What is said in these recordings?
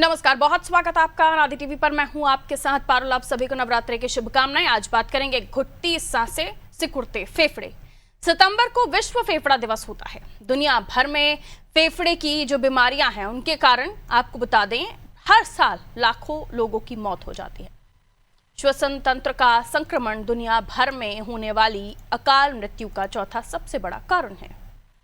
नमस्कार, बहुत स्वागत आपका आदि टीवी पर। मैं हूं आपके साथ पारुल। आप सभी को नवरात्रि की शुभकामनाएं। आज बात करेंगे घुटती सांसें सिकुड़ते फेफड़े। सितंबर को विश्व फेफड़ा दिवस होता है। दुनिया भर में फेफड़े की जो बीमारियां हैं उनके कारण आपको बता दें हर साल लाखों लोगों की मौत हो जाती है। श्वसन तंत्र का संक्रमण दुनिया भर में होने वाली अकाल मृत्यु का चौथा सबसे बड़ा कारण है।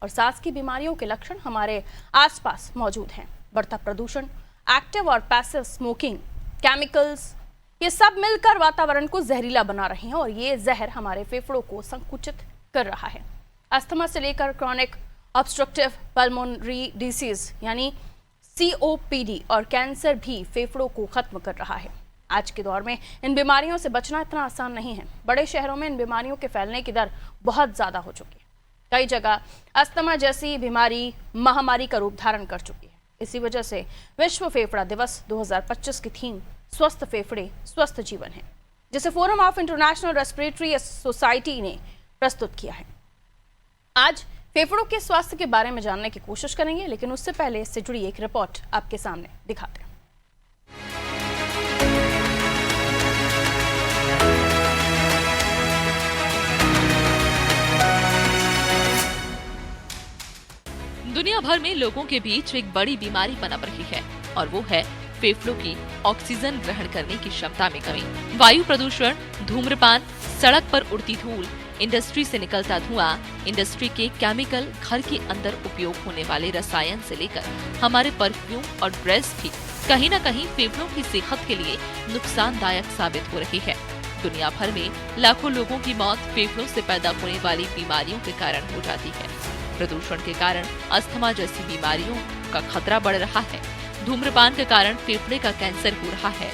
और सांस की बीमारियों के लक्षण हमारे आसपास मौजूद हैं। बढ़ता प्रदूषण, एक्टिव और पैसिव स्मोकिंग, केमिकल्स, ये सब मिलकर वातावरण को जहरीला बना रहे हैं और ये जहर हमारे फेफड़ों को संकुचित कर रहा है। अस्थमा से लेकर क्रॉनिक ऑब्स्ट्रक्टिव पल्मोनरी डिसीज यानी COPD और कैंसर भी फेफड़ों को खत्म कर रहा है। आज के दौर में इन बीमारियों से बचना इतना आसान नहीं है। बड़े शहरों में इन बीमारियों के फैलने की दर बहुत ज्यादा हो चुकी है। कई जगह अस्थमा जैसी बीमारी महामारी का रूप धारण कर चुकी है। इसी वजह से विश्व फेफड़ा दिवस 2025 की थीम स्वस्थ फेफड़े स्वस्थ जीवन है, जिसे forum of international respiratory society ने प्रस्तुत किया है। आज फेफड़ों के स्वास्थ्य के बारे में जानने की कोशिश करेंगे, लेकिन उससे पहले इससे जुड़ी एक रिपोर्ट आपके सामने दिखाते हैं। दुनिया भर में लोगों के बीच एक बड़ी बीमारी पनप रही है और वो है फेफड़ों की ऑक्सीजन ग्रहण करने की क्षमता में कमी। वायु प्रदूषण, धूम्रपान, सड़क पर उड़ती धूल, इंडस्ट्री से निकलता धुआं, इंडस्ट्री के केमिकल, घर के अंदर उपयोग होने वाले रसायन से लेकर हमारे परफ्यूम और ड्रेस भी कहीं न कहीं फेफड़ों की सेहत के लिए नुकसानदायक साबित हो रही है। दुनिया भर में लाखों लोगों की मौत फेफड़ों से पैदा होने वाली बीमारियों के कारण हो जाती है। प्रदूषण के कारण अस्थमा जैसी बीमारियों का खतरा बढ़ रहा है। धूम्रपान के कारण फेफड़े का कैंसर हो रहा है।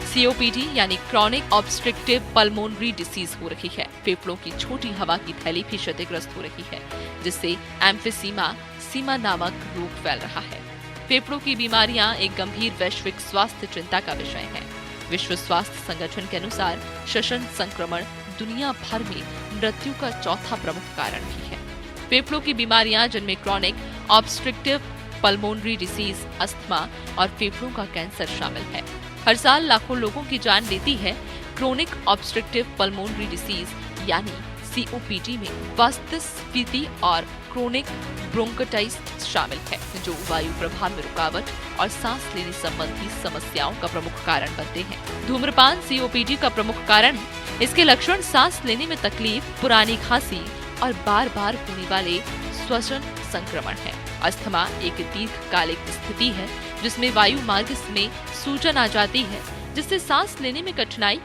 COPD यानी क्रॉनिक ऑब्स्ट्रक्टिव पल्मोनरी डिसीज हो रही है। फेफड़ों की छोटी हवा की थैली भी क्षतिग्रस्त हो रही है, जिससे एम्फीसीमा नामक रोग फैल रहा है। फेफड़ों की बीमारियां एक गंभीर वैश्विक स्वास्थ्य चिंता का विषय है। विश्व स्वास्थ्य संगठन के अनुसार श्वसन संक्रमण दुनिया भर में मृत्यु का चौथा प्रमुख कारण भी है। फेफड़ों की बीमारियां जिनमें chronic obstructive pulmonary disease, asthma और फेफड़ों का कैंसर शामिल है, हर साल लाखों लोगों की जान लेती है। क्रोनिक ऑब्स्ट्रक्टिव पल्मोनरी डिसीज यानी COPD में वास्तस्फीति और क्रोनिक ब्रोंकाइटिस शामिल है, जो वायु प्रवाह में रुकावट और सांस लेने संबंधी समस्याओं का प्रमुख कारण बनते हैं। धूम्रपान COPD का प्रमुख कारण है। इसके लक्षण सांस लेने में तकलीफ, पुरानी खांसी और बार बार होने वाले श्वसन संक्रमण है। अस्थमा एक दीर्घकालिक स्थिति है जिसमें वायु मार्ग में सूजन आ जाती है, जिससे सांस लेने में कठिनाई,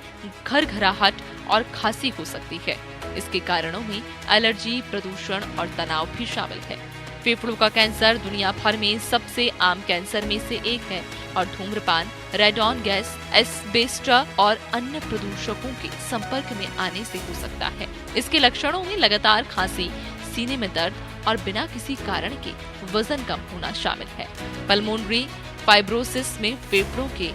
घरघराहट और खांसी हो सकती है। इसके कारणों में एलर्जी, प्रदूषण और तनाव भी शामिल है। फेफड़ों का कैंसर दुनिया भर में सबसे आम कैंसर में से एक है और धूम्रपान, रेडॉन गैस, एस्बेस्टस और अन्य प्रदूषकों के संपर्क में आने से हो सकता है। इसके लक्षणों में लगातार खांसी, सीने में दर्द और बिना किसी कारण के वजन कम होना शामिल है। पल्मोनरी फाइब्रोसिस में फेफड़ों के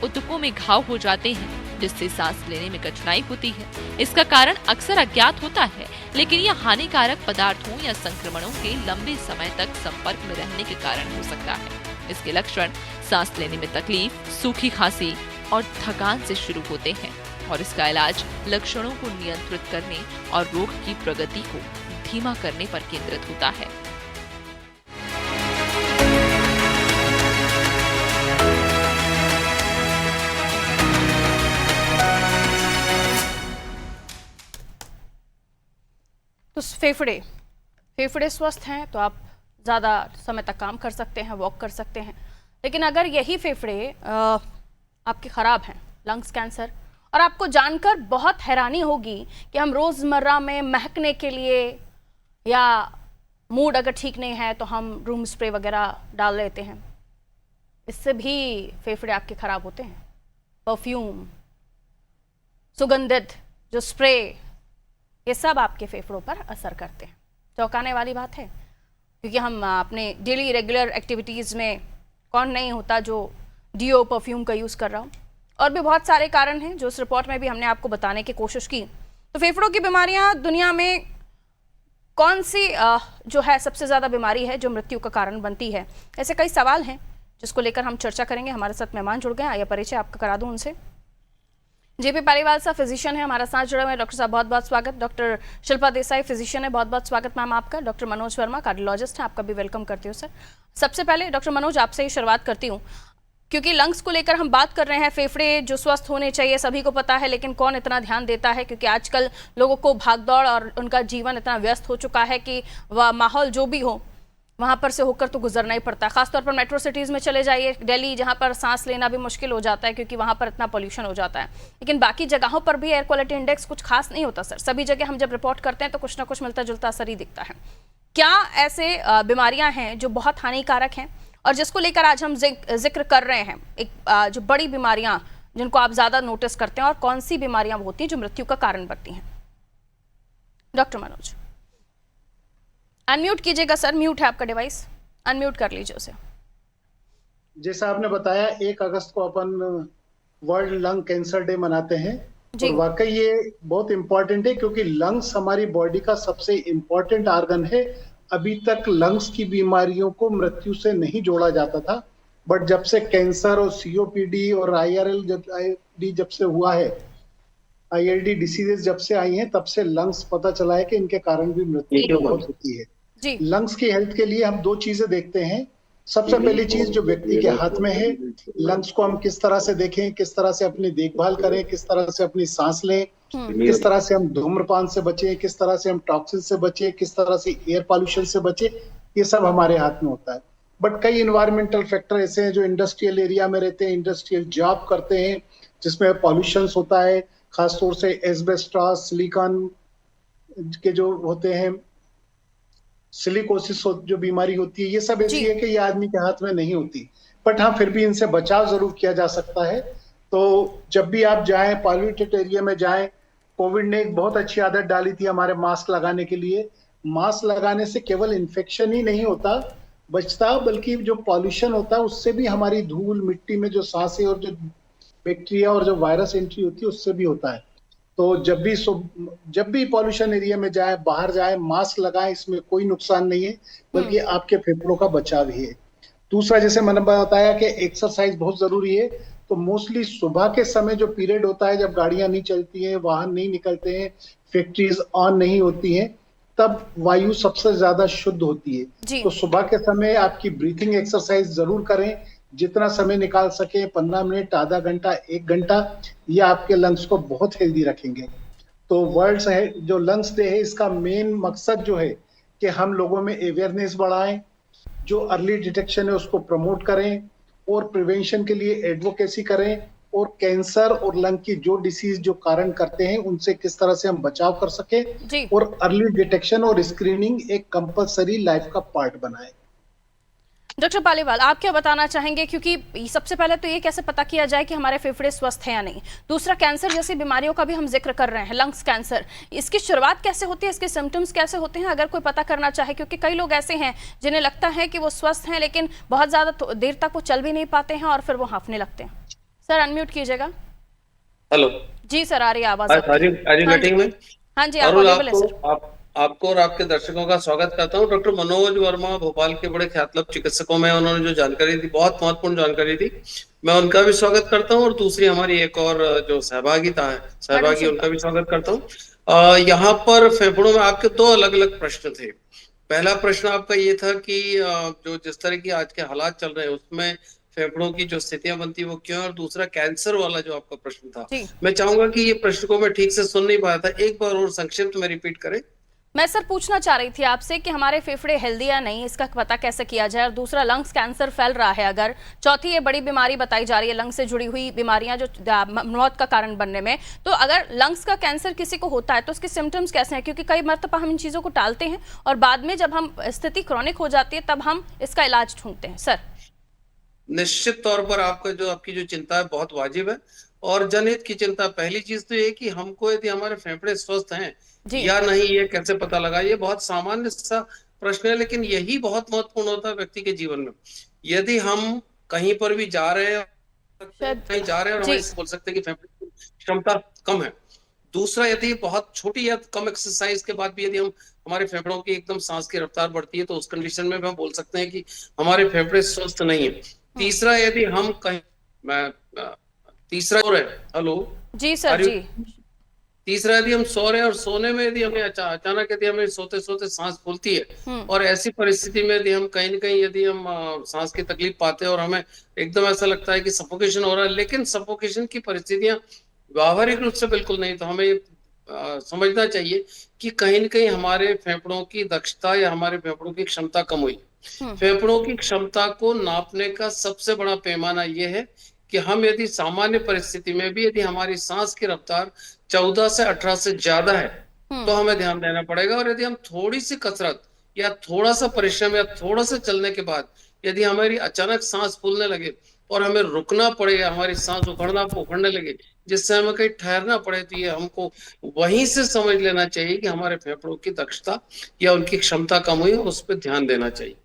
ऊतकों में घाव हो जाते हैं, जिससे सांस लेने में कठिनाई होती है। इसका कारण अक्सर अज्ञात होता है, लेकिन यह हानिकारक पदार्थों या संक्रमणों के लंबे समय तक संपर्क में रहने के कारण हो सकता है। इसके लक्षण सांस लेने में तकलीफ, सूखी खांसी और थकान से शुरू होते हैं और इसका इलाज लक्षणों को नियंत्रित करने और रोग की प्रगति को धीमा करने पर केंद्रित होता है। तो फेफड़े स्वस्थ हैं तो आप ज़्यादा समय तक काम कर सकते हैं, वॉक कर सकते हैं। लेकिन अगर यही फेफड़े आपके ख़राब हैं, लंग्स कैंसर, और आपको जानकर बहुत हैरानी होगी कि हम रोज़मर्रा में महकने के लिए या मूड अगर ठीक नहीं है तो हम रूम स्प्रे वगैरह डाल लेते हैं। इससे भी फेफड़े आपके ख़राब होते हैं। परफ्यूम, सुगंधित जो स्प्रे, ये सब आपके फेफड़ों पर असर करते हैं। चौंकाने वाली बात है, क्योंकि हम अपने डेली रेगुलर एक्टिविटीज़ में कौन नहीं होता जो डीओ परफ्यूम का यूज़ कर रहा हूँ। और भी बहुत सारे कारण हैं जो इस रिपोर्ट में भी हमने आपको बताने की कोशिश की। तो फेफड़ों की बीमारियाँ दुनिया में कौन सी जो है सबसे ज़्यादा बीमारी है जो मृत्यु का कारण बनती है? ऐसे कई सवाल हैं जिसको लेकर हम चर्चा करेंगे। हमारे साथ मेहमान जुड़ गए, आइए परिचय आपका करा दूं उनसे। जेपी पालीवाल साहब फिजिशियन है, हमारा साथ जुड़े हुए हैं। डॉक्टर साहब बहुत बहुत स्वागत। डॉक्टर शिल्पा देसाई फिजिशियन है, बहुत बहुत स्वागत मैम आपका। डॉक्टर मनोज वर्मा कार्डियोलॉजिस्ट हैं, आपका भी वेलकम करती हूँ सर। सबसे पहले डॉक्टर मनोज आपसे ही शुरुआत करती हूँ, क्योंकि लंग्स को लेकर हम बात कर रहे हैं। फेफड़े जो स्वस्थ होने चाहिए सभी को पता है, लेकिन कौन इतना ध्यान देता है, क्योंकि आजकल लोगों को भागदौड़ और उनका जीवन इतना व्यस्त हो चुका है कि वह माहौल जो भी हो वहाँ पर से होकर तो गुजरना ही पड़ता है। खासतौर पर मेट्रो सिटीज़ में चले जाइए, दिल्ली, जहाँ पर सांस लेना भी मुश्किल हो जाता है क्योंकि वहाँ पर इतना पोल्यूशन हो जाता है। लेकिन बाकी जगहों पर भी एयर क्वालिटी इंडेक्स कुछ खास नहीं होता सर। सभी जगह हम जब रिपोर्ट करते हैं तो कुछ ना कुछ मिलता जुलता असर ही दिखता है। क्या ऐसे बीमारियाँ हैं जो बहुत हानिकारक हैं और जिसको लेकर आज हम जिक्र कर रहे हैं, एक जो बड़ी बीमारियाँ जिनको आप ज़्यादा नोटिस करते हैं, और कौन सी बीमारियाँ होती हैं जो मृत्यु का कारण बनती हैं? डॉक्टर मनोज अनम्यूट कीजिएगा सर, म्यूट है आपका डिवाइस, अनम्यूट कर लीजिए उसे। जैसा आपने बताया 1 अगस्त को अपन वर्ल्ड लंग कैंसर डे मनाते हैं और वाकई ये बहुत इम्पोर्टेंट है क्योंकि लंग्स हमारी बॉडी का सबसे इम्पोर्टेंट ऑर्गन है। अभी तक लंग्स की बीमारियों को मृत्यु से नहीं जोड़ा जाता था, बट जब से कैंसर और सीओपीडी और आईआरएल जब से हुआ है, आईएलडी डिसीजेस जब से आई हैं, तब से लंग्स पता चला है कि इनके कारण भी मृत्यु बहुत होती है। लंग्स की हेल्थ के लिए हम 2 चीजें देखते हैं। सबसे पहली चीज जो व्यक्ति के हाथ में है, लंग्स को हम किस तरह से देखें, किस तरह से अपनी देखभाल करें, किस तरह से अपनी सांस लें, किस तरह से हम धूम्रपान से बचें, किस तरह से हम टॉक्सिन से बचें, किस तरह से एयर पॉल्यूशन से बचें, ये सब हमारे हाथ में होता है। बट कई इन्वायरमेंटल फैक्टर ऐसे हैं जो इंडस्ट्रियल एरिया में रहते हैं, इंडस्ट्रियल जॉब करते हैं जिसमें पॉल्यूशन होता है, खासतौर से एस्बेस्टॉस, सिलिकॉन के जो होते हैं, सिलिकोसिस जो बीमारी होती है, ये सब ऐसी है कि ये आदमी के हाथ में नहीं होती, बट हाँ फिर भी इनसे बचाव जरूर किया जा सकता है। तो जब भी आप जाएं, पॉल्यूटेड एरिया में जाएं, कोविड ने एक बहुत अच्छी आदत डाली थी हमारे मास्क लगाने के लिए। मास्क लगाने से केवल इन्फेक्शन ही नहीं होता बचता, बल्कि जो पॉल्यूशन होता है उससे भी हमारी धूल मिट्टी में जो सांसें और जो बैक्टीरिया और जो वायरस एंट्री होती है उससे भी होता है। तो जब भी पॉल्यूशन एरिया में जाए, बाहर जाए, मास्क लगाएं, इसमें कोई नुकसान नहीं है बल्कि आपके फेफड़ों का बचाव ही है। दूसरा, जैसे मैंने बताया कि एक्सरसाइज बहुत जरूरी है, तो मोस्टली सुबह के समय जो पीरियड होता है जब गाड़ियां नहीं चलती हैं, वाहन नहीं निकलते हैं, फैक्ट्रीज ऑन नहीं होती हैं, तब वायु सबसे ज्यादा शुद्ध होती है। तो सुबह के समय आपकी ब्रीथिंग एक्सरसाइज जरूर करें, जितना समय निकाल सके, 15 मिनट, आधा घंटा, 1 घंटा, ये आपके लंग्स को बहुत हेल्दी रखेंगे। तो वर्ल्ड जो लंग्स डे है, इसका मेन मकसद जो है कि हम लोगों में अवेयरनेस बढ़ाएं, जो अर्ली डिटेक्शन है उसको प्रमोट करें और प्रिवेंशन के लिए एडवोकेसी करें, और कैंसर और लंग की जो डिसीज जो कारण करते हैं उनसे किस तरह से हम बचाव कर सके, और अर्ली डिटेक्शन और स्क्रीनिंग एक कंपलसरी लाइफ का पार्ट बनाए। डॉक्टर पालीवाल, आप क्या बताना चाहेंगे, क्योंकि सबसे पहले तो ये कैसे पता किया जाए कि हमारे फेफड़े स्वस्थ हैं या नहीं? दूसरा, कैंसर जैसी बीमारियों का भी हम जिक्र कर रहे हैं, लंग्स कैंसर, इसकी शुरुआत कैसे होती है, इसके सिम्टम्स कैसे होते हैं, अगर कोई पता करना चाहे? क्योंकि कई लोग ऐसे हैं जिन्हें लगता है कि वो स्वस्थ हैं लेकिन बहुत ज़्यादा देर तक वो चल भी नहीं पाते हैं और फिर वो हांफने लगते हैं। सर अनम्यूट कीजिएगा। हेलो जी सर, आ रही है आवाज़। हाँ जी, आपको और आपके दर्शकों का स्वागत करता हूं। डॉक्टर मनोज वर्मा भोपाल के बड़े ख्यातनाम चिकित्सकों में, उन्होंने जो जानकारी दी बहुत महत्वपूर्ण जानकारी दी, मैं उनका भी स्वागत करता हूं। और दूसरी हमारी एक और जो सहभागी उनका भी स्वागत करता हूं। यहाँ पर फेफड़ों में आपके 2 अलग अलग प्रश्न थे। पहला प्रश्न आपका ये था कि जो जिस तरह की आज के हालात चल रहे हैं उसमें फेफड़ों की जो स्थितियां बनती है वो क्यों, और दूसरा कैंसर वाला जो आपका प्रश्न था, मैं चाहूंगा कि ये प्रश्न को मैं ठीक से सुन नहीं पाया था, एक बार और संक्षिप्त में रिपीट करें। मैं सर पूछना चाह रही थी आपसे कि हमारे फेफड़े हेल्दी या नहीं, इसका पता कैसे किया जाए? और दूसरा, लंग्स कैंसर फैल रहा है अगर, चौथी ये बड़ी बीमारी बताई जा रही है लंग्स से जुड़ी हुई बीमारियां जो मौत का कारण बनने में, तो अगर लंग्स का कैंसर किसी को होता है तो उसके सिम्टम्स कैसे हैं? क्योंकि कई मरतबा हम इन चीज़ों को टालते हैं और बाद में जब हम स्थिति क्रॉनिक हो जाती है तब हम इसका इलाज ढूंढते हैं। सर निश्चित तौर पर आपकी जो चिंता है बहुत वाजिब है, और जनहित की चिंता। पहली चीज तो ये कि हमको यदि हमारे फेफड़े स्वस्थ हैं या नहीं ये कैसे पता लगा, ये बहुत सामान्य सा प्रश्न है, लेकिन यही बहुत महत्वपूर्ण होता है व्यक्ति के जीवन में। यदि हम कहीं पर भी जा रहे हैं और हम बोल सकते हैं कि फेफड़े की क्षमता कम है। दूसरा, यदि बहुत छोटी या कम एक्सरसाइज के बाद भी यदि हमारे फेफड़ों की एकदम सांस की रफ्तार बढ़ती है तो उस कंडीशन में हम बोल सकते हैं कि हमारे फेफड़े स्वस्थ नहीं है। तीसरा, यदि हम कहीं तीसरा सो रहे, हेलो जी सर जी। तीसरा, यदि हम सो रहे हैं और सोने में यदि हमें अचानक यदि हमें सोते सोते सांस फूलती है, और ऐसी परिस्थिति में यदि हम कहीं न कहीं यदि हम सांस की तकलीफ पाते हैं और हमें एकदम ऐसा लगता है कि सफोकेशन हो रहा है, लेकिन सफोकेशन की परिस्थितियां व्यावहारिक रूप से बिल्कुल नहीं, तो हमें ये समझना चाहिए कि कहीं न कहीं हमारे फेफड़ों की दक्षता या हमारे फेफड़ों की क्षमता कम हुई। फेफड़ों की क्षमता को नापने का सबसे बड़ा पैमाना ये है कि हम यदि सामान्य परिस्थिति में भी यदि हमारी सांस की रफ्तार 14 से 18 से ज्यादा है, तो हमें ध्यान देना पड़ेगा। और यदि हम थोड़ी सी कसरत या थोड़ा सा परिश्रम या थोड़ा सा चलने के बाद यदि हमारी अचानक सांस फूलने लगे और हमें रुकना पड़े या हमारी सांस उखड़ने लगे, जिससे हमें कहीं ठहरना पड़े, तो ये हमको वहीं से समझ लेना चाहिए कि हमारे फेफड़ों की दक्षता या उनकी क्षमता कम हुई, उस पर ध्यान देना चाहिए।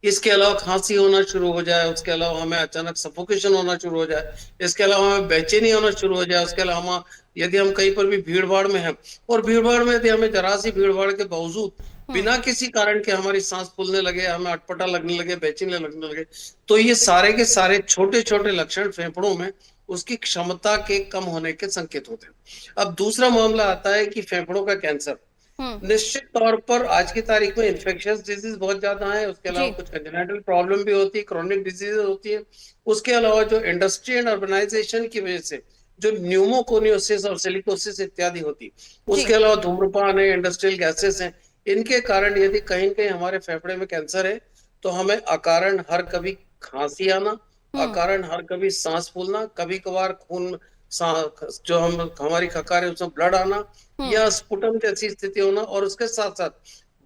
इसके अलावा खांसी होना शुरू हो जाए, उसके अलावा हमें अचानक सफोकेशन होना शुरू हो जाए, इसके अलावा हमें बेचैनी होना शुरू हो जाए, उसके अलावा यदि हम कहीं पर भी भीड़ भाड़ में हैं और भीड़ भाड़ में यदि हमें जरा सी भीड़ भाड़ के बावजूद बिना किसी कारण के हमारी सांस फूलने लगे, हमें अटपटा लगने लगे, बेचैनी लगने लगे, तो ये सारे के सारे छोटे छोटे लक्षण फेफड़ों में उसकी क्षमता के कम होने के संकेत होते हैं। अब दूसरा मामला आता है कि फेफड़ों का कैंसर। निश्चित तौर पर आज की तारीख में इन्फेक्शियस डिजीज बहुत ज्यादा है, उसके अलावा कुछ कंजेनिटल प्रॉब्लम भी होती है, क्रोनिक डिजीज होती है, उसके अलावा जो इंडस्ट्री एंड अर्बनाइजेशन की वजह से जो न्यूमोकोनियोसिस और सिलिकोसिस इत्यादि होती, उसके अलावा धूम्रपान है, इंडस्ट्रियल गैसेस हैं, इनके कारण यदि कहीं कहीं हमारे फेफड़े में कैंसर है, तो हमें अकारण हर कभी खांसी आना, अकारण हर कभी सांस फूलना, कभी कभार खून जो हमारी खकार है उसमें ब्लड आना या स्पुटम जैसी स्थिति होना, और उसके साथ साथ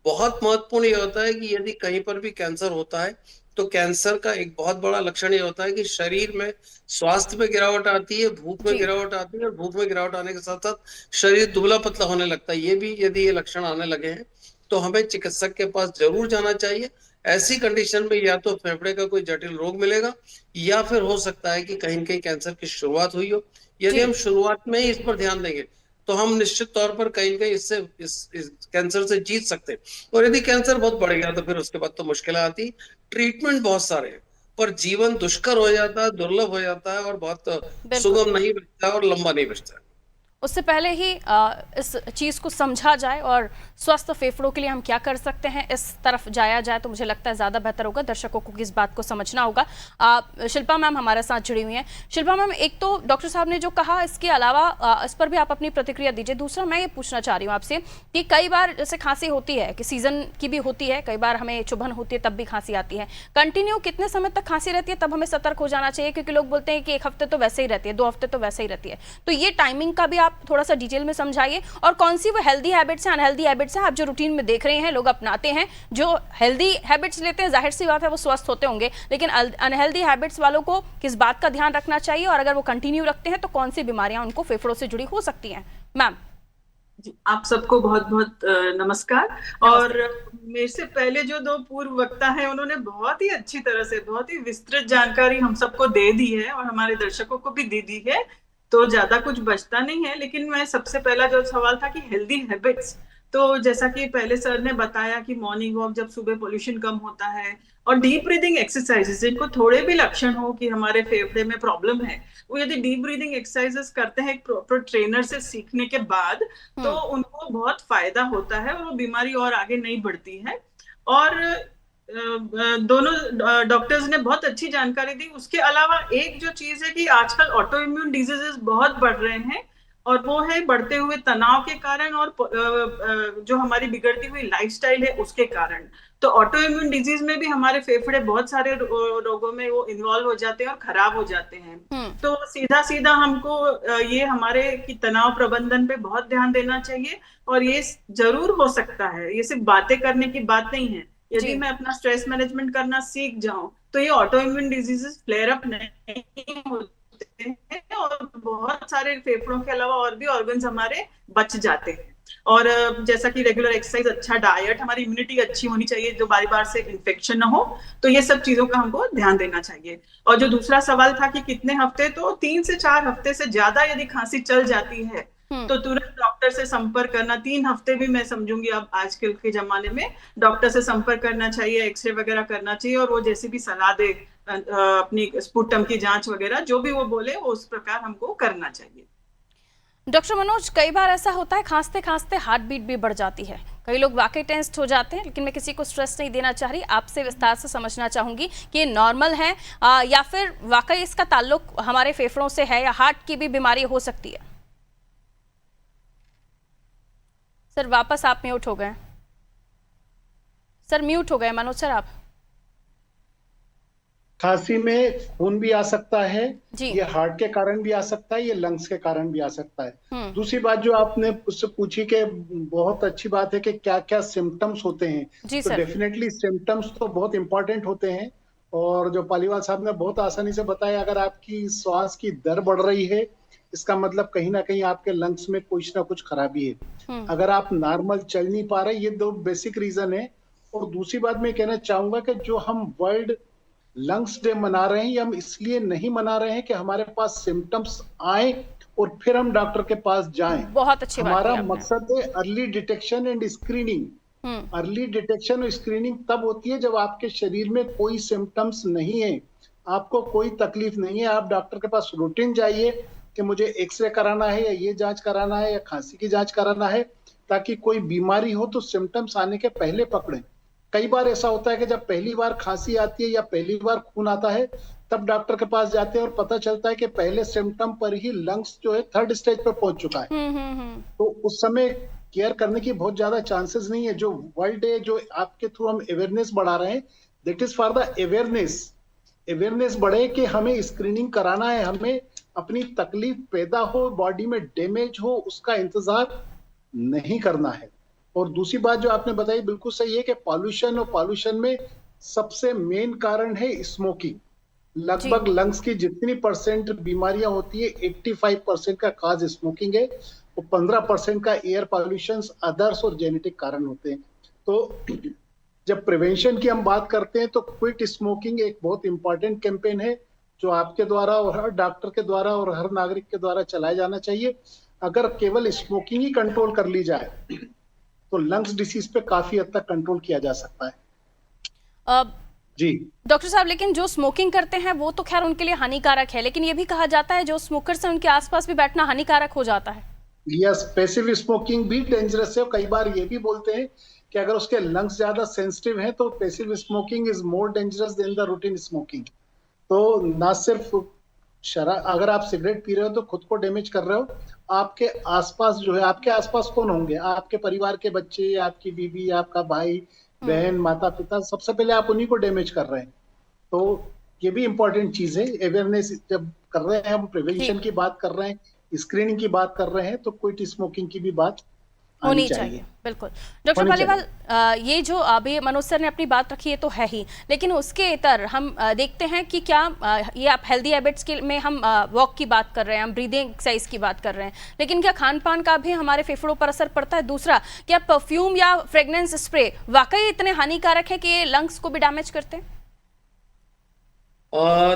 बहुत महत्वपूर्ण ये होता है कि यदि कहीं पर भी कैंसर होता है, तो कैंसर का एक बहुत बड़ा लक्षण ये होता है कि शरीर में स्वास्थ्य में गिरावट आती है, भूख में गिरावट आती है, और भूख में गिरावट आने के साथ साथ शरीर दुबला पतला होने लगता है। ये भी यदि ये लक्षण आने लगे हैं, तो हमें चिकित्सक के पास जरूर जाना चाहिए। ऐसी कंडीशन में या तो फेफड़े का कोई जटिल रोग मिलेगा, या फिर हो सकता है कि कहीं न कहीं कैंसर की शुरुआत हुई हो। यदि हम शुरुआत में ही इस पर ध्यान देंगे, तो हम निश्चित तौर पर कहीं न कहीं इस कैंसर से जीत सकते हैं। और यदि कैंसर बहुत बढ़ गया, तो फिर उसके बाद तो मुश्किलें आती। ट्रीटमेंट बहुत सारे हैं, पर जीवन दुष्कर हो जाता है, दुर्लभ हो जाता है, और बहुत सुगम नहीं बचता है और लंबा नहीं बचता है। उससे पहले ही इस चीज़ को समझा जाए और स्वस्थ फेफड़ों के लिए हम क्या कर सकते हैं, इस तरफ जाया जाए, तो मुझे लगता है ज़्यादा बेहतर होगा। दर्शकों को इस बात को समझना होगा। शिल्पा मैम हमारे साथ जुड़ी हुई हैं। शिल्पा मैम, एक तो डॉक्टर साहब ने जो कहा, इसके अलावा इस पर भी आप अपनी प्रतिक्रिया दीजिए। दूसरा मैं ये पूछना चाह रही हूँ आपसे कि कई बार जैसे खांसी होती है कि सीजन की भी होती है, कई बार हमें चुभन होती है तब भी खांसी आती है, कंटिन्यू कितने समय तक खांसी रहती है, तब हमें सतर्क हो जाना चाहिए? क्योंकि लोग बोलते हैं कि 1 हफ्ते तो वैसे ही रहती है, 2 हफ्ते तो वैसे ही रहती है, तो ये टाइमिंग का भी आप थोड़ा सा डिटेल में समझाइए। और कौन सी वो हेल्दी हैबिट्स हैं, अनहेल्दी हैबिट्स हैं आप जो रूटीन में देख रहे हैं लोग अपनाते हैं? जो हेल्दी हैबिट्स लेते हैं, जाहिर सी बात है वो स्वस्थ होते होंगे, लेकिन अनहेल्दी हैबिट्स वालों को किस बात का ध्यान रखना चाहिए, और अगर वो कंटिन्यू रखते हैं तो कौन सी बीमारियां उनको फेफड़ों से जुड़ी हो सकती हैं? मैम जी, आप सबको बहुत बहुत नमस्कार। और मेरे से पहले जो 2 पूर्व वक्ता हैं, उन्होंने बहुत ही अच्छी तरह से बहुत ही विस्तृत जानकारी हम सबको दे दी है और हमारे दर्शकों को भी दे दी है, तो ज्यादा कुछ बचता नहीं है। लेकिन मैं सबसे पहला जो सवाल था कि हेल्दी हैबिट्स, तो जैसा कि पहले सर ने बताया कि मॉर्निंग वॉक, जब सुबह पोल्यूशन कम होता है, और डीप ब्रीदिंग एक्सरसाइजेस, जिनको थोड़े भी लक्षण हो कि हमारे फेफड़े में प्रॉब्लम है, वो यदि डीप ब्रीदिंग एक्सरसाइजेस करते हैं एक प्रॉपर ट्रेनर से सीखने के बाद, तो उनको बहुत फायदा होता है और वो बीमारी और आगे नहीं बढ़ती है। और दोनों डॉक्टर्स ने बहुत अच्छी जानकारी दी। उसके अलावा एक जो चीज है कि आजकल ऑटो इम्यून डिजीजेस बहुत बढ़ रहे हैं, और वो है बढ़ते हुए तनाव के कारण और जो हमारी बिगड़ती हुई लाइफस्टाइल है उसके कारण। तो ऑटो इम्यून डिजीज में भी हमारे फेफड़े बहुत सारे रोगों में वो इन्वॉल्व हो जाते हैं और खराब हो जाते हैं। तो सीधा सीधा हमको ये हमारे की तनाव प्रबंधन पे बहुत ध्यान देना चाहिए, और ये जरूर हो सकता है, ये सिर्फ बातें करने की बात नहीं है। यदि मैं अपना स्ट्रेस मैनेजमेंट करना सीख जाऊं, तो ये autoimmune diseases flare up नहीं होते हैं, और बहुत सारे फेफड़ों के अलावा और भी ऑर्गन्स हमारे बच जाते हैं। और जैसा कि रेगुलर एक्सरसाइज, अच्छा डाइट, हमारी इम्यूनिटी अच्छी होनी चाहिए, जो बार बार से इन्फेक्शन ना हो, तो ये सब चीजों का हमको ध्यान देना चाहिए। और जो दूसरा सवाल था कि कितने हफ्ते, तो 3 से 4 हफ्ते से ज्यादा यदि खांसी चल जाती है, तो तुरंत डॉक्टर से संपर्क करना, 3 हफ्ते भी मैं समझूंगी अब आजकल के जमाने में डॉक्टर से संपर्क करना चाहिए, एक्सरे वगैरह करना चाहिए, और वो जैसी भी सलाह दे अपनी स्पुटम की जांच वगैरह जो भी वो बोले वो उस प्रकार हमको करना चाहिए। डॉक्टर मनोज, कई बार ऐसा होता है खांसते खांसते हार्ट बीट भी बढ़ जाती है, कई लोग वाकई टेंस्ड हो जाते हैं, लेकिन मैं किसी को स्ट्रेस नहीं देना चाह रही, आपसे विस्तार से समझना चाहूंगी कि ये नॉर्मल है या फिर वाकई इसका ताल्लुक हमारे फेफड़ों से है या हार्ट की भी बीमारी हो सकती है। सर वापस आप म्यूट हो गए, सर म्यूट हो गए मनोज सर आप। खांसी में खून भी आ सकता है, जी। ये हार्ट के कारण भी आ सकता है, ये लंग्स के कारण भी आ सकता है। दूसरी बात जो आपने उससे पूछी कि बहुत अच्छी बात है कि क्या क्या सिम्टम्स होते हैं। जी तो सर। डेफिनेटली सिम्टम्स तो बहुत इंपॉर्टेंट होते हैं, और जो पालीवाल साहब ने बहुत आसानी से बताया, अगर आपकी श्वास की दर बढ़ रही है इसका मतलब कहीं ना कहीं आपके लंग्स में कुछ ना कुछ खराबी है। अगर आप नॉर्मल चल नहीं पा रहे, ये 2 बेसिक रीजन है। और दूसरी बात मैं कहना चाहूंगा कि जो हम वर्ल्ड लंग्स डे मना रहे हैं, ये हम इसलिए नहीं मना रहे हैं कि हमारे पास सिम्टम्स आए और फिर हम डॉक्टर के पास जाएं। बहुत अच्छी बात हमारा की आपने। मकसद है early detection and screening. Early detection और स्क्रीनिंग तब होती है जब आपके शरीर में कोई सिम्टम्स नहीं है, आपको कोई तकलीफ नहीं है, आप डॉक्टर के पास रूटीन जाइए कि मुझे एक्सरे कराना है या ये जांच कराना है या खांसी की जांच कराना है, ताकि कोई बीमारी हो तो सिम्टम्स आने के पहले पकड़ें। कई बार ऐसा होता है कि जब पहली बार खांसी आती है या पहली बार खून आता है, तब डॉक्टर के पास जाते हैं और पता चलता है कि पहले सिम्टम पर ही लंग्स जो है 3rd स्टेज पर पहुंच चुका है। तो उस समय केयर करने की बहुत ज्यादा चांसेस नहीं है। जो वर्ल्ड डे जो आपके थ्रू हम अवेयरनेस बढ़ा रहे हैं, that is for the awareness बढ़े कि हमें स्क्रीनिंग कराना है, हमें अपनी तकलीफ पैदा हो, बॉडी में डैमेज हो, उसका इंतजार नहीं करना है। और दूसरी बात जो आपने बताई बिल्कुल सही है कि पॉल्यूशन, और पॉल्यूशन में सबसे मेन कारण है स्मोकिंग। लगभग लंग्स की जितनी % बीमारियां होती है 85% का काज स्मोकिंग है, और 15% का एयर पॉल्यूशन, अदर्स और जेनेटिक कारण होते हैं। तो जब प्रिवेंशन की हम बात करते हैं तो क्विट स्मोकिंग एक बहुत इंपॉर्टेंट कैंपेन है जो आपके द्वारा और हर डॉक्टर के द्वारा और हर नागरिक के द्वारा चलाया जाना चाहिए। अगर केवल स्मोकिंग ही कंट्रोल कर ली जाए तो लंग्स डिसीज पे काफी हद तक कंट्रोल किया जा सकता है। जी डॉक्टर साहब, लेकिन जो स्मोकिंग करते हैं वो तो खैर उनके लिए हानिकारक है, लेकिन ये भी कहा जाता है जो स्मोकर्स हैं उनके आसपास भी बैठना हानिकारक हो जाता है। यस, पैसिव स्मोकिंग भी डेंजरस है। कई बार ये भी बोलते हैं कि अगर उसके लंग्स ज्यादा सेंसिटिव हैं तो passive smoking is more dangerous than the routine smoking. तो ना सिर्फ शराब, अगर आप सिगरेट पी रहे हो तो खुद को डैमेज कर रहे हो, आपके आसपास जो है, आपके आसपास कौन होंगे? आपके परिवार के बच्चे, आपकी बीवी, आपका भाई बहन, माता पिता, सबसे पहले आप उन्हीं को डैमेज कर रहे हैं। तो ये भी इंपॉर्टेंट चीज है। अवेयरनेस जब कर रहे हैं, हम प्रिवेंशन की बात कर रहे हैं, स्क्रीनिंग की बात कर रहे हैं, तो क्विट स्मोकिंग की भी बात होनी चाहिए। बिल्कुल डॉक्टर पालीवाल, ये जो अभी मनोज सर ने अपनी बात रखी है तो है ही, लेकिन उसके इतर हम देखते हैं कि क्या ये आप हेल्दी हैबिट्स के में हम वॉक की बात कर रहे हैं, हम ब्रीदिंग एक्सरसाइज की बात कर रहे हैं, लेकिन क्या खान पान का भी हमारे फेफड़ों पर असर पड़ता है? दूसरा, क्या परफ्यूम या फ्रेग्रेंस स्प्रे वाकई इतने हानिकारक है कि ये लंग्स को भी डैमेज करते हैं?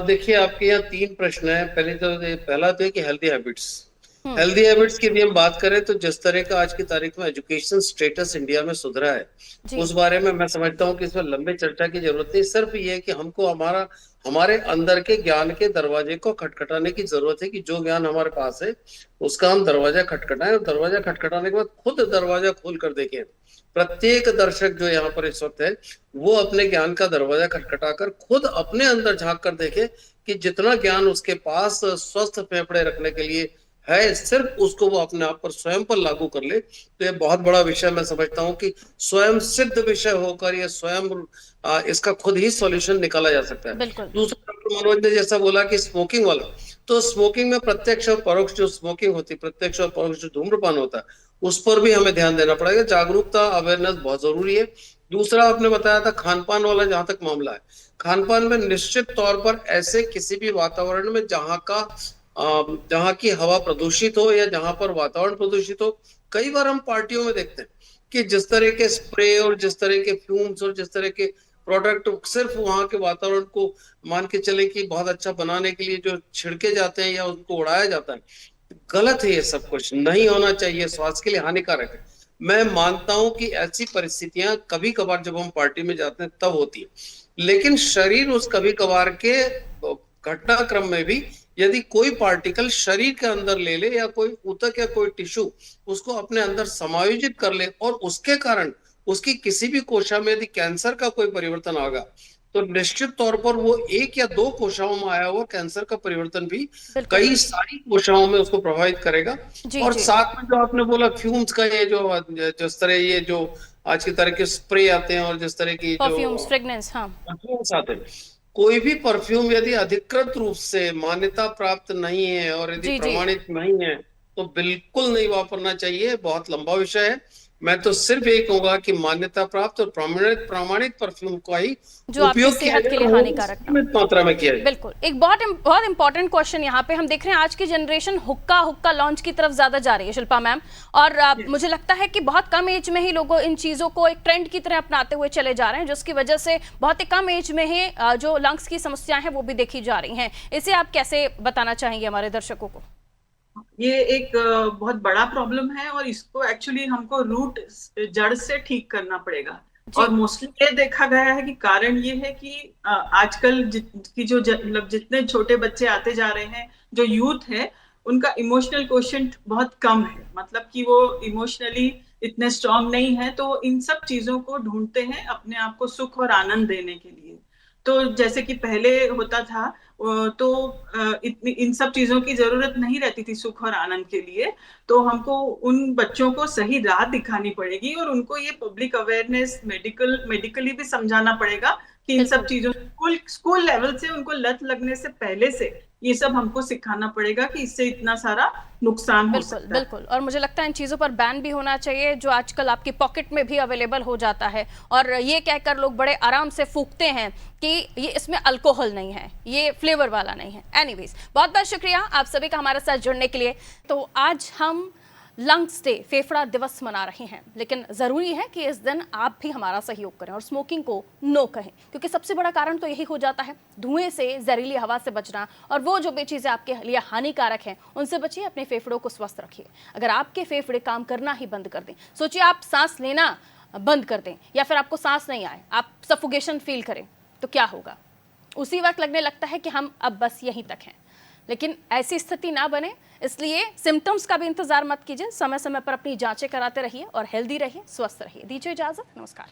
देखिए, आपके यहाँ 3 प्रश्न है। पहला तो है कि हेल्दी हैबिट्स की भी हम बात करें तो जिस तरह का आज की तारीख में एजुकेशन स्टेटस इंडिया में सुधरा है, उस बारे में मैं समझता हूँ कि इसमें लंबे चर्चा की जरूरत नहीं। सिर्फ ये है कि हमको हमारे अंदर के ज्ञान के दरवाजे को खटखटाने की जरूरत है कि जो ज्ञान हमारे पास है उसका हम दरवाजा खटखटाएं, और दरवाजा खटखटाने के बाद खुद दरवाजा खोल कर देखें। प्रत्येक दर्शक जो यहाँ पर इस वक्त है वो अपने ज्ञान का दरवाजा खटखटाकर खुद अपने अंदर झांक कर देखे कि जितना ज्ञान उसके पास स्वस्थ फेफड़े रखने के लिए है, सिर्फ उसको वो अपने आप पर स्वयं पर लागू कर ले। तो ये बहुत बड़ा विषय मैं समझता हूँ कि स्वयं सिद्ध विषय होकर ये स्वयं इसका खुद ही सॉल्यूशन निकाला जा सकता है। दूसरा, डॉक्टर मनोज ने जैसा बोला कि स्मोकिंग वाला, तो स्मोकिंग में प्रत्यक्ष और परोक्ष जो स्मोकिंग होती है, प्रत्यक्ष और परोक्ष जो धूम्रपान होता है, उस पर भी हमें ध्यान देना पड़ेगा। जागरूकता, अवेयरनेस बहुत जरूरी है। दूसरा, आपने बताया था खान पान वाला, जहां तक मामला है, खान पान में निश्चित तौर पर ऐसे किसी भी वातावरण में जहाँ की हवा प्रदूषित हो या जहां पर वातावरण प्रदूषित हो, कई बार हम पार्टियों में देखते हैं कि जिस तरह के स्प्रे और जिस तरह के फ्यूम्स और जिस तरह के प्रोडक्ट सिर्फ वहां के वातावरण को मान के चले कि बहुत अच्छा बनाने के लिए जो छिड़के जाते हैं या उनको उड़ाया जाता है, गलत है, ये सब कुछ नहीं होना चाहिए, स्वास्थ्य के लिए हानिकारक है। मैं मानता हूं कि ऐसी परिस्थितियां कभी कभार जब हम पार्टी में जाते हैं तब होती है, लेकिन शरीर उस कभी कभार के घटनाक्रम में भी यदि कोई पार्टिकल शरीर के अंदर ले ले या कोई ऊतक या कोई टिश्यू उसको अपने अंदर समायोजित कर ले और उसके कारण उसकी किसी भी कोशिका में यदि कैंसर का कोई परिवर्तन आ गया, तो निश्चित तौर पर वो एक या दो कोशिकाओं में आया हुआ कैंसर का परिवर्तन भी बिल्कुल। कई सारी कोशिकाओं में उसको प्रभावित करेगा। जी और जी साथ में जो आपने बोला फ्यूम्स का, ये जो जिस तरह ये जो आज की तरह के स्प्रे आते हैं और जिस तरह की परफ्यूम्स जो फ्रेगनेंस, हाँ परफ्यूम्स आते हैं, कोई भी परफ्यूम यदि अधिकृत रूप से मान्यता प्राप्त नहीं है और यदि जी जी प्रमाणित नहीं है तो बिल्कुल नहीं वापरना चाहिए। बहुत लंबा विषय है। मैं तो सिर्फ यही कहूंगा कि मान्यता प्राप्त और प्रमाणित परफ्यूम का ही जो आपकी उपयोग किया सेहत के जाए लिए और हानिकारक ना हो। सीमित मात्रा में किया जाए। बिल्कुल। एक बहुत इंपॉर्टेंट क्वेश्चन यहाँ पे हम देख रहे हैं, आज की जनरेशन हुक्का लॉन्च की तरफ ज्यादा जा रही है शिल्पा मैम, और मुझे लगता है कि बहुत कम एज में ही लोग इन चीजों को एक ट्रेंड की तरह अपनाते हुए चले जा रहे हैं, जिसकी वजह से बहुत ही कम एज में ही जो लंग्स की समस्याएं हैं वो भी देखी जा रही हैं। इसे आप कैसे बताना चाहेंगे हमारे दर्शकों को? ये एक बहुत बड़ा प्रॉब्लम है और इसको एक्चुअली हमको रूट जड़ से ठीक करना पड़ेगा। और मोस्टली ये देखा गया है कि कारण ये है कि आजकल की जो मतलब जितने छोटे बच्चे आते जा रहे हैं, जो यूथ है, उनका इमोशनल कोशेंट बहुत कम है, मतलब कि वो इमोशनली इतने स्ट्रांग नहीं है, तो इन सब चीजों को ढूंढते हैं अपने आप को सुख और आनंद देने के लिए। तो जैसे कि पहले होता था तो इतनी इन सब चीजों की जरूरत नहीं रहती थी सुख और आनंद के लिए, तो हमको उन बच्चों को सही राह दिखानी पड़ेगी और उनको ये पब्लिक अवेयरनेस मेडिकली भी समझाना पड़ेगा कि इन सब चीजों स्कूल लेवल से उनको लत लगने से पहले से ये सब हमको सिखाना पड़ेगा कि इससे इतना सारा नुकसान हो सकता है। बिल्कुल। और मुझे लगता है इन चीज़ों पर बैन भी होना चाहिए, जो आजकल आपकी पॉकेट में भी अवेलेबल हो जाता है, और ये कहकर लोग बड़े आराम से फूकते हैं कि ये इसमें अल्कोहल नहीं है, ये फ्लेवर वाला नहीं है। एनीवेज, बहुत बहुत शुक्रिया आप सभी का हमारे साथ जुड़ने के लिए। तो आज हम लंग्स डे, फेफड़ा दिवस मना रहे हैं, लेकिन ज़रूरी है कि इस दिन आप भी हमारा सहयोग करें और स्मोकिंग को नो कहें, क्योंकि सबसे बड़ा कारण तो यही हो जाता है, धुएं से, जहरीली हवा से बचना, और वो जो भी चीज़ें आपके लिए हानिकारक हैं उनसे बचिए, अपने फेफड़ों को स्वस्थ रखिए। अगर आपके फेफड़े काम करना ही बंद कर दें, सोचिए आप सांस लेना बंद कर दें या फिर आपको सांस नहीं आए, आप सफोकेशन फील करें, तो क्या होगा? उसी वक्त लगने लगता है कि हम अब बस यहीं तक हैं। लेकिन ऐसी स्थिति ना बने, इसलिए सिम्टम्स का भी इंतजार मत कीजिए, समय समय पर अपनी जांचें कराते रहिए और हेल्दी रहिए, स्वस्थ रहिए। दीजिए इजाजत, नमस्कार।